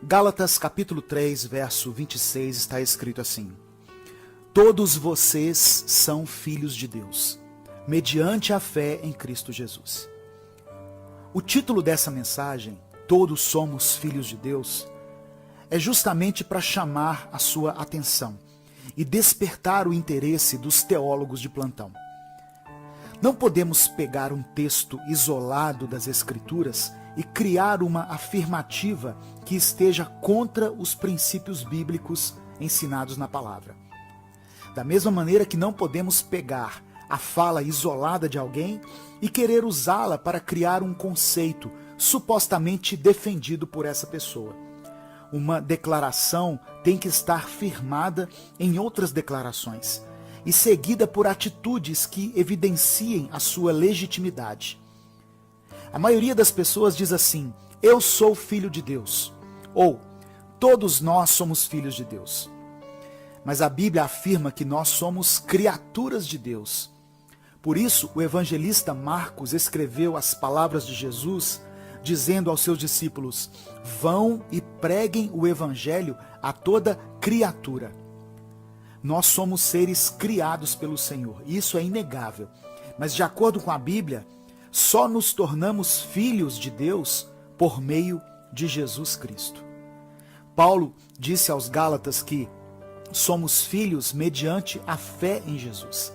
Gálatas capítulo 3, verso 26 está escrito assim: Todos vocês são filhos de Deus, mediante a fé em Cristo Jesus. O título dessa mensagem, Todos somos filhos de Deus, é justamente para chamar a sua atenção e despertar o interesse dos teólogos de plantão. Não podemos pegar um texto isolado das Escrituras e criar uma afirmativa que esteja contra os princípios bíblicos ensinados na palavra. Da mesma maneira que não podemos pegar a fala isolada de alguém e querer usá-la para criar um conceito supostamente defendido por essa pessoa. Uma declaração tem que estar firmada em outras declarações e seguida por atitudes que evidenciem a sua legitimidade. A maioria das pessoas diz assim: eu sou filho de Deus, ou todos nós somos filhos de Deus. Mas a Bíblia afirma que nós somos criaturas de Deus. Por isso, o evangelista Marcos escreveu as palavras de Jesus, dizendo aos seus discípulos: vão e preguem o evangelho a toda criatura. Nós somos seres criados pelo Senhor, isso é inegável. Mas de acordo com a Bíblia, só nos tornamos filhos de Deus por meio de Jesus Cristo. Paulo disse aos Gálatas que somos filhos mediante a fé em Jesus.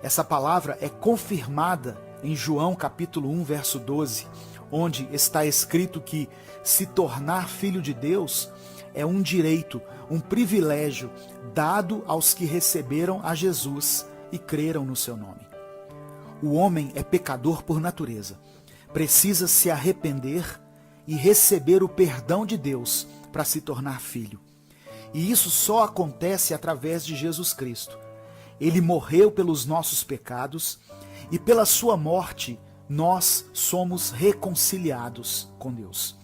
Essa palavra é confirmada em João capítulo 1, verso 12, onde está escrito que se tornar filho de Deus é um direito, um privilégio dado aos que receberam a Jesus e creram no seu nome. O homem é pecador por natureza, precisa se arrepender e receber o perdão de Deus para se tornar filho. E isso só acontece através de Jesus Cristo. Ele morreu pelos nossos pecados e pela sua morte nós somos reconciliados com Deus.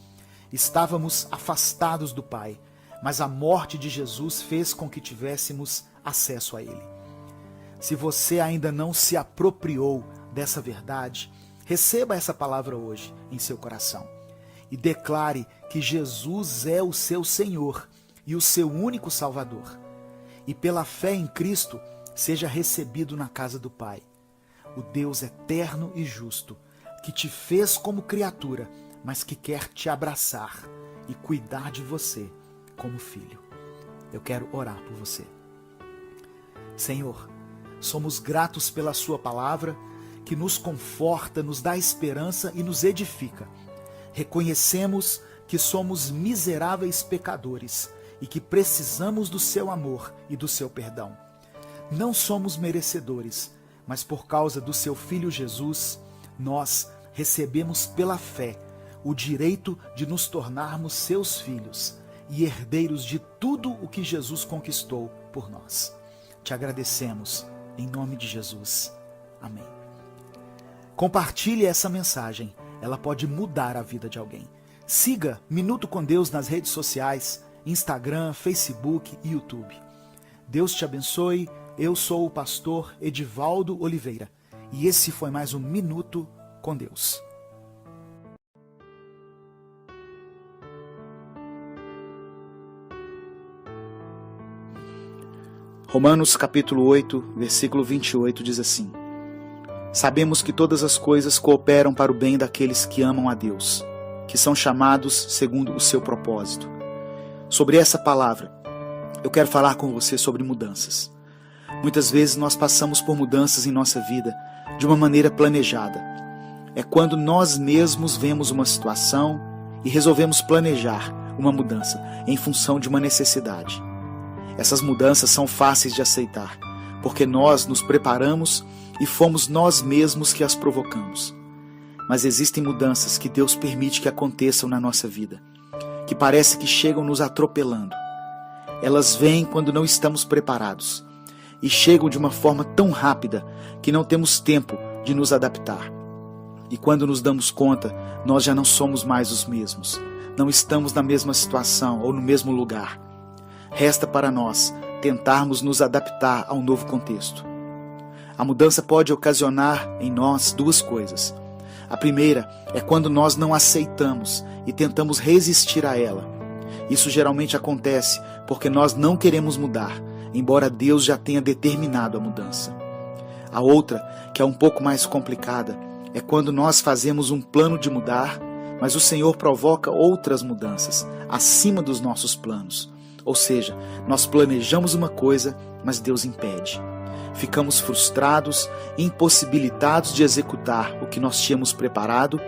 Estávamos afastados do Pai, mas a morte de Jesus fez com que tivéssemos acesso a Ele. Se você ainda não se apropriou dessa verdade, receba essa palavra hoje em seu coração e declare que Jesus é o seu Senhor e o seu único Salvador. E pela fé em Cristo, seja recebido na casa do Pai. O Deus eterno e justo, que te fez como criatura, mas que quer te abraçar e cuidar de você como filho. Eu quero orar por você. Senhor, somos gratos pela sua palavra, que nos conforta, nos dá esperança e nos edifica. Reconhecemos que somos miseráveis pecadores e que precisamos do seu amor e do seu perdão. Não somos merecedores, mas por causa do seu Filho Jesus, nós recebemos pela fé o direito de nos tornarmos seus filhos e herdeiros de tudo o que Jesus conquistou por nós. Te agradecemos, em nome de Jesus. Amém. Compartilhe essa mensagem, ela pode mudar a vida de alguém. Siga Minuto com Deus nas redes sociais, Instagram, Facebook e YouTube. Deus te abençoe. Eu sou o pastor Edivaldo Oliveira e esse foi mais um Minuto com Deus. Romanos capítulo 8, versículo 28 diz assim: Sabemos que todas as coisas cooperam para o bem daqueles que amam a Deus, que são chamados segundo o seu propósito. Sobre essa palavra, eu quero falar com você sobre mudanças. Muitas vezes nós passamos por mudanças em nossa vida de uma maneira planejada. É quando nós mesmos vemos uma situação e resolvemos planejar uma mudança em função de uma necessidade. Essas mudanças são fáceis de aceitar, porque nós nos preparamos e fomos nós mesmos que as provocamos. Mas existem mudanças que Deus permite que aconteçam na nossa vida, que parece que chegam nos atropelando. Elas vêm quando não estamos preparados e chegam de uma forma tão rápida que não temos tempo de nos adaptar. E quando nos damos conta, nós já não somos mais os mesmos, não estamos na mesma situação ou no mesmo lugar. Resta para nós tentarmos nos adaptar ao novo contexto. A mudança pode ocasionar em nós duas coisas. A primeira é quando nós não aceitamos e tentamos resistir a ela. Isso geralmente acontece porque nós não queremos mudar, embora Deus já tenha determinado a mudança. A outra, que é um pouco mais complicada, é quando nós fazemos um plano de mudar, mas o Senhor provoca outras mudanças acima dos nossos planos. Ou seja, nós planejamos uma coisa, mas Deus impede. Ficamos frustrados, impossibilitados de executar o que nós tínhamos preparado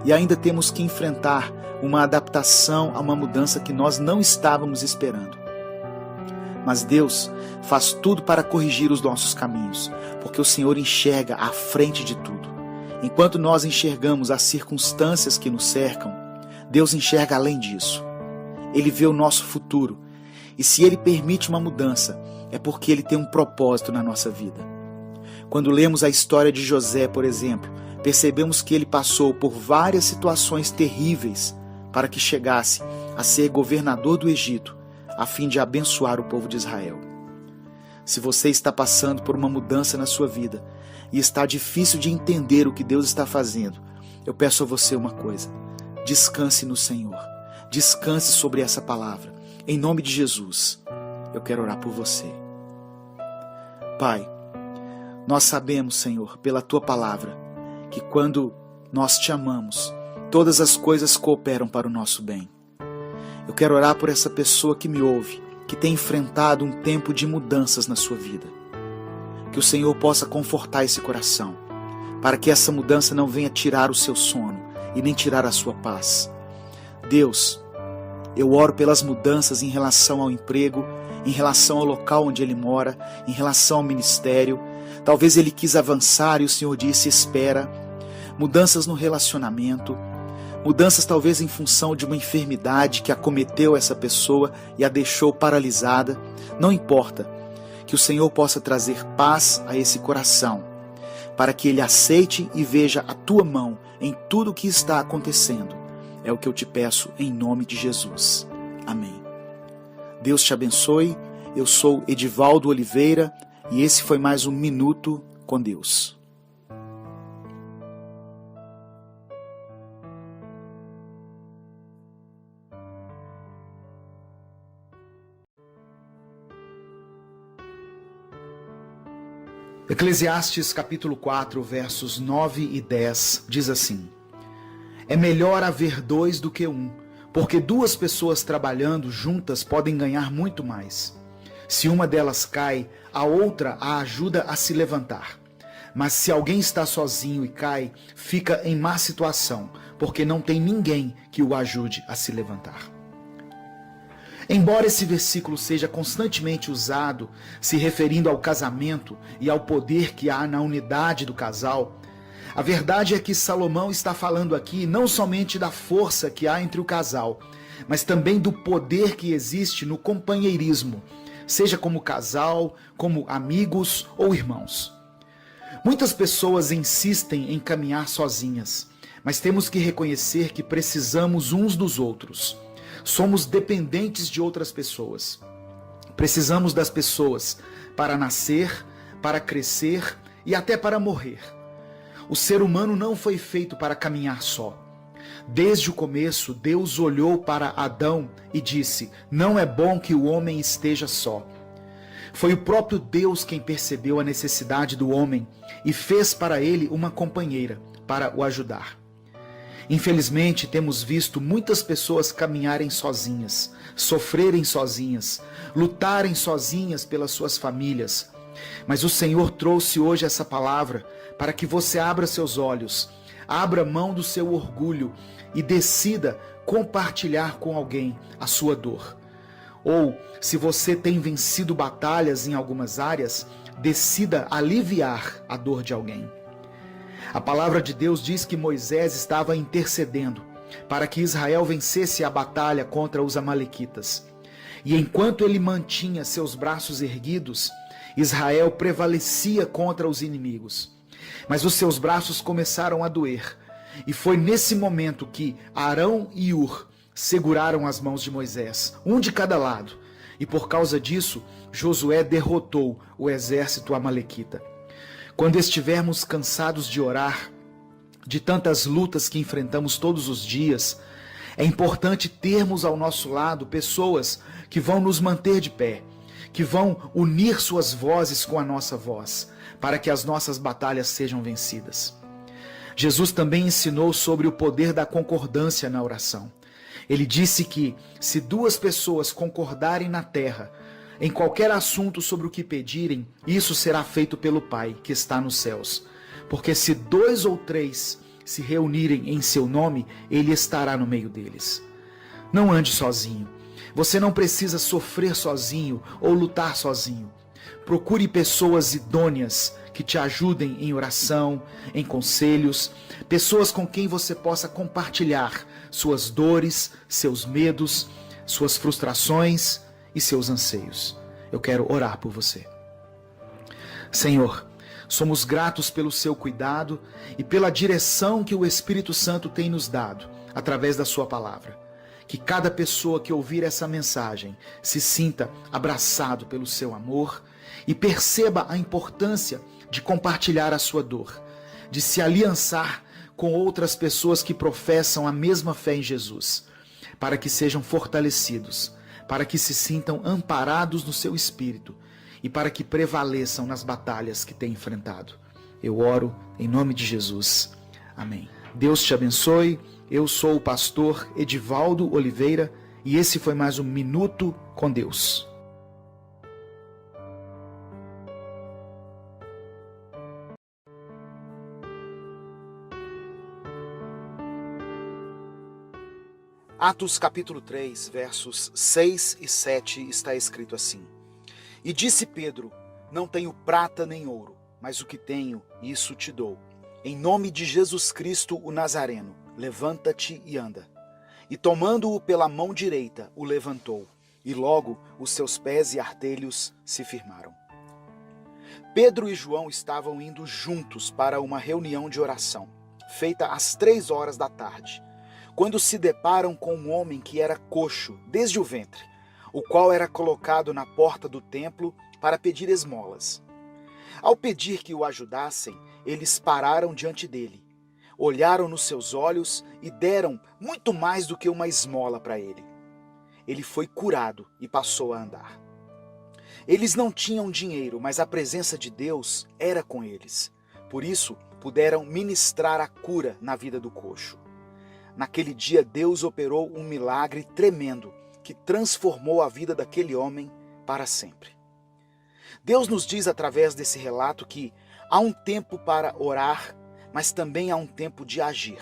e ainda temos que enfrentar uma adaptação a uma mudança que nós não estávamos esperando. Mas Deus faz tudo para corrigir os nossos caminhos, porque o Senhor enxerga à frente de tudo. Enquanto nós enxergamos as circunstâncias que nos cercam, Deus enxerga além disso. Ele vê o nosso futuro, e se Ele permite uma mudança, é porque Ele tem um propósito na nossa vida. Quando lemos a história de José, por exemplo, percebemos que ele passou por várias situações terríveis para que chegasse a ser governador do Egito, a fim de abençoar o povo de Israel. Se você está passando por uma mudança na sua vida e está difícil de entender o que Deus está fazendo, eu peço a você uma coisa: descanse no Senhor, descanse sobre essa palavra. Em nome de Jesus, eu quero orar por você. Pai, nós sabemos, Senhor, pela Tua palavra, que quando nós te amamos, todas as coisas cooperam para o nosso bem. Eu quero orar por essa pessoa que me ouve, que tem enfrentado um tempo de mudanças na sua vida. Que o Senhor possa confortar esse coração, para que essa mudança não venha tirar o seu sono e nem tirar a sua paz. Deus, eu oro pelas mudanças em relação ao emprego, em relação ao local onde ele mora, em relação ao ministério. Talvez ele quis avançar e o Senhor disse: espera. Mudanças no relacionamento, mudanças talvez em função de uma enfermidade que acometeu essa pessoa e a deixou paralisada. Não importa, que o Senhor possa trazer paz a esse coração, para que ele aceite e veja a Tua mão em tudo o que está acontecendo. É o que eu te peço em nome de Jesus. Amém. Deus te abençoe. Eu sou Edivaldo Oliveira e esse foi mais um Minuto com Deus. Eclesiastes capítulo 4, versos 9 e 10 diz assim: é melhor haver dois do que um, porque duas pessoas trabalhando juntas podem ganhar muito mais. Se uma delas cai, a outra a ajuda a se levantar. Mas se alguém está sozinho e cai, fica em má situação, porque não tem ninguém que o ajude a se levantar. Embora esse versículo seja constantemente usado, se referindo ao casamento e ao poder que há na unidade do casal, a verdade é que Salomão está falando aqui não somente da força que há entre o casal, mas também do poder que existe no companheirismo, seja como casal, como amigos ou irmãos. Muitas pessoas insistem em caminhar sozinhas, mas temos que reconhecer que precisamos uns dos outros. Somos dependentes de outras pessoas. Precisamos das pessoas para nascer, para crescer e até para morrer. O ser humano não foi feito para caminhar só. Desde o começo, Deus olhou para Adão e disse: não é bom que o homem esteja só. Foi o próprio Deus quem percebeu a necessidade do homem e fez para ele uma companheira para o ajudar. Infelizmente, temos visto muitas pessoas caminharem sozinhas, sofrerem sozinhas, lutarem sozinhas pelas suas famílias. Mas o Senhor trouxe hoje essa palavra para que você abra seus olhos, abra mão do seu orgulho e decida compartilhar com alguém a sua dor. Ou, se você tem vencido batalhas em algumas áreas, decida aliviar a dor de alguém. A palavra de Deus diz que Moisés estava intercedendo para que Israel vencesse a batalha contra os amalequitas. E enquanto ele mantinha seus braços erguidos, Israel prevalecia contra os inimigos. Mas os seus braços começaram a doer. E foi nesse momento que Arão e Hur seguraram as mãos de Moisés, um de cada lado. E por causa disso, Josué derrotou o exército amalequita. Quando estivermos cansados de orar, de tantas lutas que enfrentamos todos os dias, É importante termos ao nosso lado pessoas que vão nos manter de pé, que vão unir suas vozes com a nossa voz, para que as nossas batalhas sejam vencidas. Jesus também ensinou sobre o poder da concordância na oração. Ele disse que se duas pessoas concordarem na terra, em qualquer assunto sobre o que pedirem, isso será feito pelo Pai que está nos céus. Porque se 2 ou 3 se reunirem em seu nome, ele estará no meio deles. Não ande sozinho. Você não precisa sofrer sozinho ou lutar sozinho. Procure pessoas idôneas que te ajudem em oração, em conselhos, pessoas com quem você possa compartilhar suas dores, seus medos, suas frustrações e seus anseios. Eu quero orar por você. Senhor, somos gratos pelo seu cuidado e pela direção que o Espírito Santo tem nos dado através da sua palavra. Que cada pessoa que ouvir essa mensagem se sinta abraçado pelo seu amor e perceba a importância de compartilhar a sua dor, de se aliançar com outras pessoas que professam a mesma fé em Jesus, para que sejam fortalecidos, para que se sintam amparados no seu espírito e para que prevaleçam nas batalhas que têm enfrentado. Eu oro em nome de Jesus. Amém. Deus te abençoe. Eu sou o pastor Edivaldo Oliveira e esse foi mais um Minuto com Deus. Atos capítulo 3, versos 6 e 7 está escrito assim: E disse Pedro, não tenho prata nem ouro, mas o que tenho, isso te dou. Em nome de Jesus Cristo o Nazareno, levanta-te e anda. E tomando-o pela mão direita, o levantou, e logo os seus pés e artelhos se firmaram. Pedro e João estavam indo juntos para uma reunião de oração, feita às 3 horas da tarde, quando se deparam com um homem que era coxo desde o ventre, o qual era colocado na porta do templo para pedir esmolas. Ao pedir que o ajudassem, eles pararam diante dele, olharam nos seus olhos e deram muito mais do que uma esmola para ele. Ele foi curado e passou a andar. Eles não tinham dinheiro, mas a presença de Deus era com eles. Por isso, puderam ministrar a cura na vida do coxo. Naquele dia, Deus operou um milagre tremendo que transformou a vida daquele homem para sempre. Deus nos diz através desse relato que há um tempo para orar, mas também há um tempo de agir.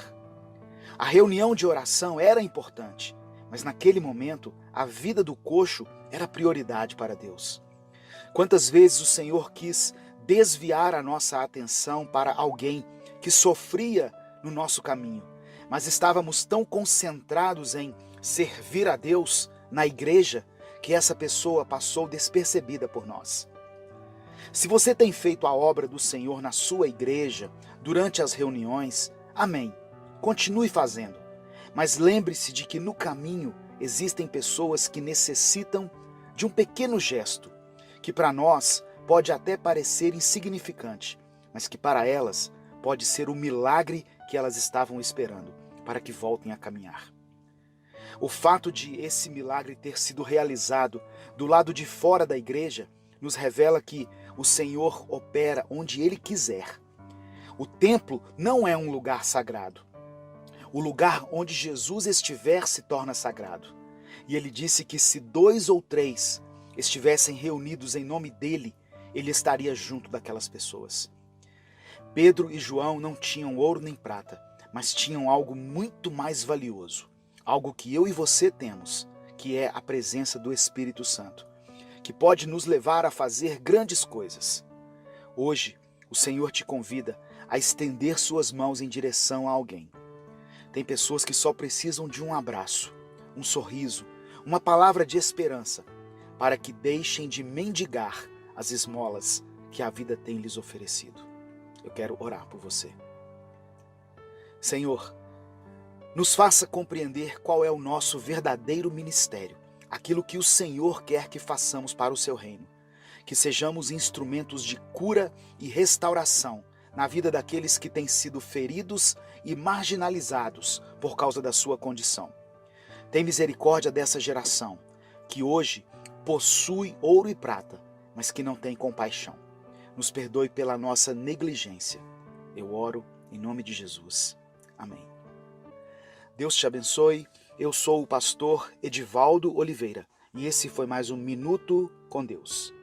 A reunião de oração era importante, mas naquele momento a vida do coxo era prioridade para Deus. Quantas vezes o Senhor quis desviar a nossa atenção para alguém que sofria no nosso caminho, mas estávamos tão concentrados em servir a Deus na igreja que essa pessoa passou despercebida por nós. Se você tem feito a obra do Senhor na sua igreja, durante as reuniões, amém, continue fazendo. Mas lembre-se de que no caminho existem pessoas que necessitam de um pequeno gesto, que para nós pode até parecer insignificante, mas que para elas pode ser o milagre que elas estavam esperando, para que voltem a caminhar. O fato de esse milagre ter sido realizado do lado de fora da igreja nos revela que o Senhor opera onde Ele quiser. O templo não é um lugar sagrado. O lugar onde Jesus estiver se torna sagrado. E Ele disse que se 2 ou 3 estivessem reunidos em nome dEle, Ele estaria junto daquelas pessoas. Pedro e João não tinham ouro nem prata, mas tinham algo muito mais valioso. Algo que eu e você temos, que é a presença do Espírito Santo, que pode nos levar a fazer grandes coisas. Hoje, o Senhor te convida a estender suas mãos em direção a alguém. Tem pessoas que só precisam de um abraço, um sorriso, uma palavra de esperança, para que deixem de mendigar as esmolas que a vida tem lhes oferecido. Eu quero orar por você. Senhor, nos faça compreender qual é o nosso verdadeiro ministério, aquilo que o Senhor quer que façamos para o seu reino. Que sejamos instrumentos de cura e restauração na vida daqueles que têm sido feridos e marginalizados por causa da sua condição. Tem misericórdia dessa geração, que hoje possui ouro e prata, mas que não tem compaixão. Nos perdoe pela nossa negligência. Eu oro em nome de Jesus. Amém. Deus te abençoe. Eu sou o pastor Edivaldo Oliveira e esse foi mais um Minuto com Deus.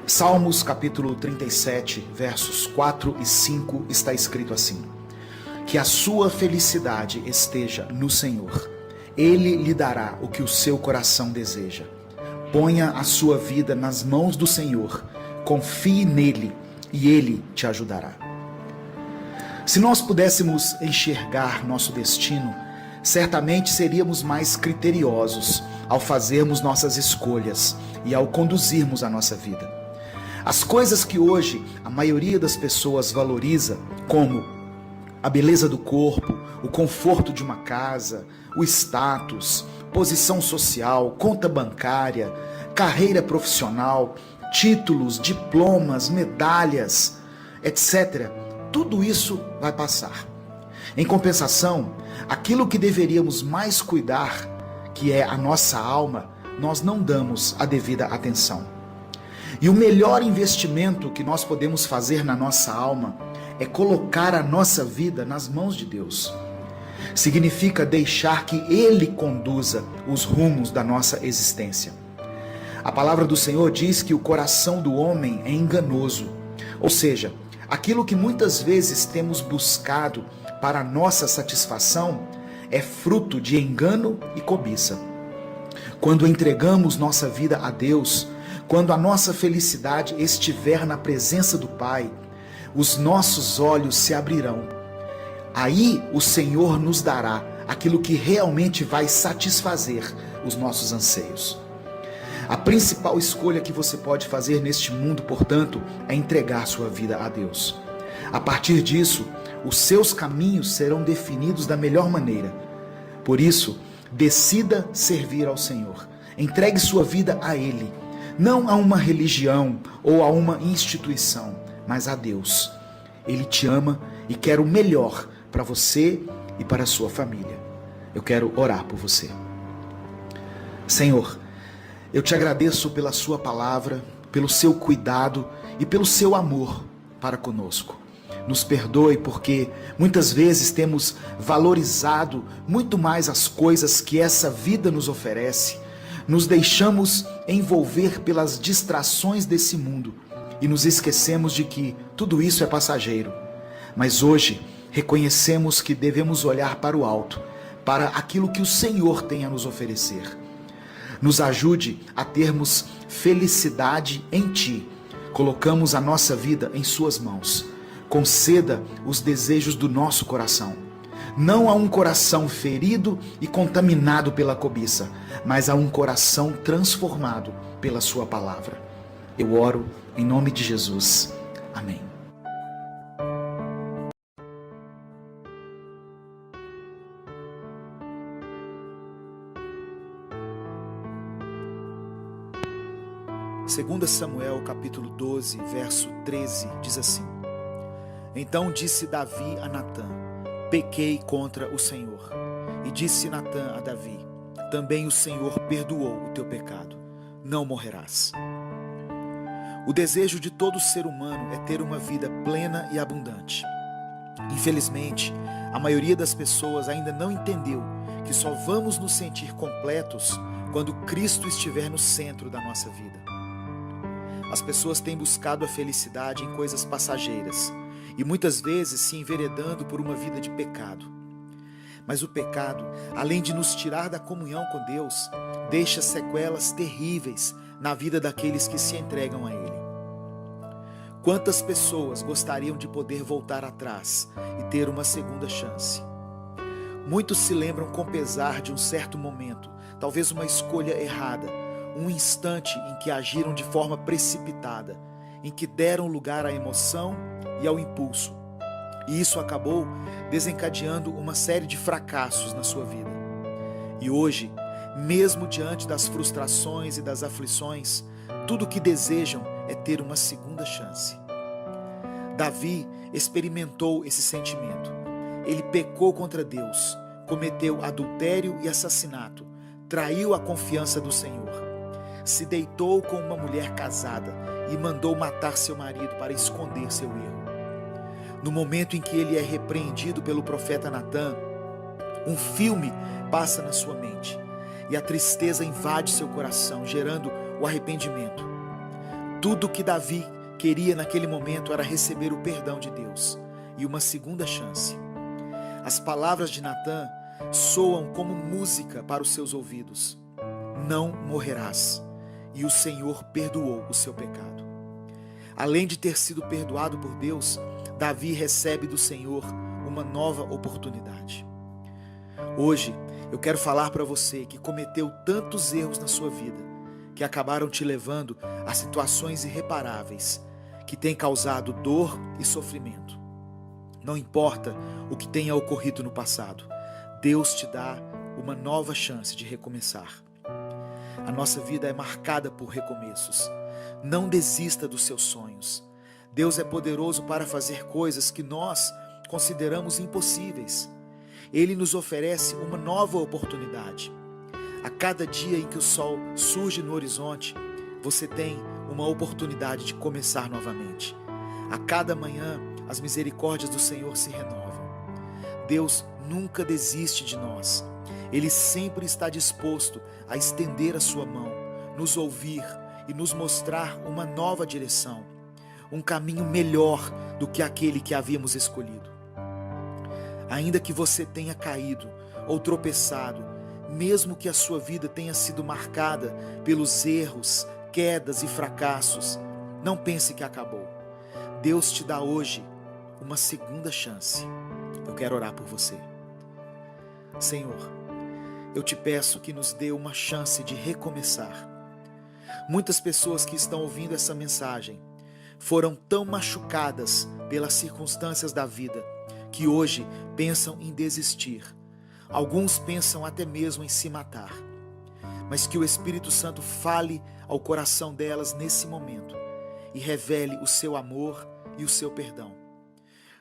Salmos capítulo 37, versos 4 e 5 está escrito assim: que a sua felicidade esteja no Senhor. Ele lhe dará o que o seu coração deseja. Ponha a sua vida nas mãos do Senhor, confie nele e ele te ajudará. Se nós pudéssemos enxergar nosso destino, certamente seríamos mais criteriosos ao fazermos nossas escolhas e ao conduzirmos a nossa vida. As coisas que hoje a maioria das pessoas valoriza, como a beleza do corpo, o conforto de uma casa, o status, posição social, conta bancária, carreira profissional, títulos, diplomas, medalhas, etc. Tudo isso vai passar. Em compensação, aquilo que deveríamos mais cuidar, que é a nossa alma, nós não damos a devida atenção. E o melhor investimento que nós podemos fazer na nossa alma é colocar a nossa vida nas mãos de Deus. Significa deixar que Ele conduza os rumos da nossa existência. A palavra do Senhor diz que o coração do homem é enganoso, ou seja, aquilo que muitas vezes temos buscado para a nossa satisfação é fruto de engano e cobiça. Quando entregamos nossa vida a Deus, quando a nossa felicidade estiver na presença do Pai, os nossos olhos se abrirão. Aí o Senhor nos dará aquilo que realmente vai satisfazer os nossos anseios. A principal escolha que você pode fazer neste mundo, portanto, é entregar sua vida a Deus. A partir disso, os seus caminhos serão definidos da melhor maneira. Por isso, decida servir ao Senhor. Entregue sua vida a Ele. Não a uma religião ou a uma instituição, mas a Deus. Ele te ama e quer o melhor para você e para a sua família. Eu quero orar por você. Senhor, eu te agradeço pela sua palavra, pelo seu cuidado e pelo seu amor para conosco. Nos perdoe porque muitas vezes temos valorizado muito mais as coisas que essa vida nos oferece. Nos deixamos envolver pelas distrações desse mundo e nos esquecemos de que tudo isso é passageiro. Mas hoje reconhecemos que devemos olhar para o alto, para aquilo que o Senhor tem a nos oferecer. Nos ajude a termos felicidade em Ti. Colocamos a nossa vida em Suas mãos. Conceda os desejos do nosso coração. Não a um coração ferido e contaminado pela cobiça, mas a um coração transformado pela sua palavra. Eu oro em nome de Jesus. Amém. Segunda Samuel, capítulo 12, verso 13, diz assim: Então disse Davi a Natã: Pequei contra o Senhor. E disse Natã a Davi: Também o Senhor perdoou o teu pecado. Não morrerás. O desejo de todo ser humano é ter uma vida plena e abundante. Infelizmente, a maioria das pessoas ainda não entendeu que só vamos nos sentir completos quando Cristo estiver no centro da nossa vida. As pessoas têm buscado a felicidade em coisas passageiras e muitas vezes se enveredando por uma vida de pecado. Mas o pecado, além de nos tirar da comunhão com Deus, deixa sequelas terríveis na vida daqueles que se entregam a Ele. Quantas pessoas gostariam de poder voltar atrás e ter uma segunda chance? Muitos se lembram com pesar de um certo momento, talvez uma escolha errada, um instante em que agiram de forma precipitada, em que deram lugar à emoção e ao impulso. E isso acabou desencadeando uma série de fracassos na sua vida. E hoje, Mesmo diante das frustrações e das aflições, tudo o que desejam é ter uma segunda chance. Davi experimentou esse sentimento. Ele pecou contra Deus, cometeu adultério e assassinato, traiu a confiança do Senhor, se deitou com uma mulher casada e mandou matar seu marido para esconder seu erro. No momento em que ele é repreendido pelo profeta Natã, um filme passa na sua mente e a tristeza invade seu coração, gerando o arrependimento. Tudo o que Davi queria naquele momento era receber o perdão de Deus e uma segunda chance. As palavras de Natã soam como música para os seus ouvidos. Não morrerás. E o Senhor perdoou o seu pecado. Além de ter sido perdoado por Deus, Davi recebe do Senhor uma nova oportunidade. Hoje, eu quero falar para você que cometeu tantos erros na sua vida, que acabaram te levando a situações irreparáveis, que têm causado dor e sofrimento. Não importa o que tenha ocorrido no passado, Deus te dá uma nova chance de recomeçar. A nossa vida é marcada por recomeços. Não desista dos seus sonhos. Deus é poderoso para fazer coisas que nós consideramos impossíveis. Ele nos oferece uma nova oportunidade. A cada dia em que o sol surge no horizonte, você tem uma oportunidade de começar novamente. A cada manhã, as misericórdias do Senhor se renovam. Deus nunca desiste de nós. Ele sempre está disposto a estender a sua mão, nos ouvir e nos mostrar uma nova direção, um caminho melhor do que aquele que havíamos escolhido. Ainda que você tenha caído ou tropeçado, mesmo que a sua vida tenha sido marcada pelos erros, quedas e fracassos, não pense que acabou. Deus te dá hoje uma segunda chance. Eu quero orar por você. Senhor, eu te peço que nos dê uma chance de recomeçar. Muitas pessoas que estão ouvindo essa mensagem foram tão machucadas pelas circunstâncias da vida que hoje pensam em desistir. Alguns pensam até mesmo em se matar. Mas que o Espírito Santo fale ao coração delas nesse momento e revele o seu amor e o seu perdão.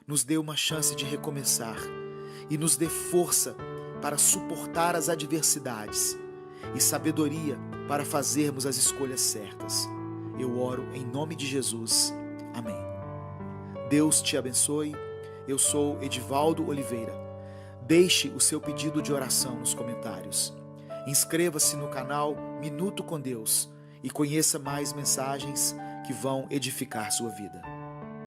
Nos dê uma chance de recomeçar e nos dê força para suportar as adversidades e sabedoria para fazermos as escolhas certas. Eu oro em nome de Jesus. Amém. Deus te abençoe. Eu sou Edivaldo Oliveira. Deixe o seu pedido de oração nos comentários. Inscreva-se no canal Minuto com Deus e conheça mais mensagens que vão edificar sua vida.